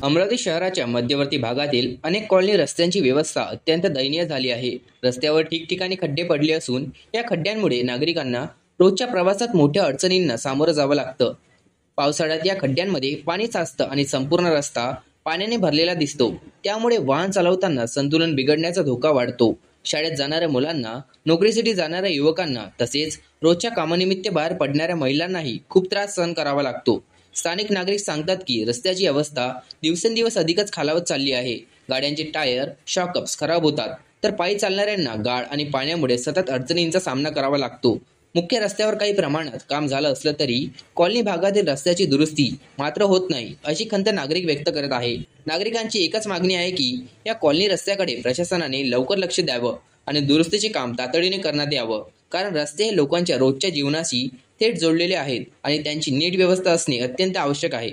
अमरावती शहराच्या मध्यवर्ती भागातील अनेक कॉलनी रस्त्यांची व्यवस्था अत्यंत दयनीय झाली आहे। रस्त्यावर ठिकठिकाणी खड्डे पडले असून या खड्ड्यांमुळे नागरिकांना रोजच्या प्रवासात मोठ्या अडचणींना सामोरं जावं लागतं। पावसाळ्यात या खड्ड्यांमध्ये पाणी साचतं आणि संपूर्ण रस्ता पाण्याने भरलेला दिसतो। त्यामुळे वाहन चालवताना संतुलन बिघडण्याचा धोका वाढतो। शाळेत जाणाऱ्या मुलांना, नोकरीसाठी जाणाऱ्या युवकांना तसेच रोजच्या कामानिमित्त बाहेर पडणाऱ्या महिलांनाही खूप त्रास सहन करावा लागतो। स्थानिक नागरिक सांगतात की रस्त्याची अवस्था दिवसेंदिवस अधिकच खालावत चालली आहे। गाड्यांचे टायर, शॉकअप्स खराब होतात, तर पायी चालणाऱ्यांना गाळ आणि पाण्यामुळे सतत अडचणींचा सामना करावा लागतो। मुख्य रस्त्यावर काही प्रमाणात काम झालं असलं तरी कॉलनी भागातील रस्त्याची दुरुस्ती मात्र होत नाही, अशी खंत नागरिक व्यक्त करत आहे। नागरिकांची एकच मागणी आहे की या कॉलनी रस्त्याकडे प्रशासनाने लवकर लक्ष द्यावं आणि दुरुस्तीचे काम तातडीने करण्यात यावं, कारण रस्ते हे लोकांच्या रोजच्या जीवनाशी थेट जोडलेले आहेत आणि त्यांची नीट व्यवस्था असणे अत्यंत आवश्यक आहे।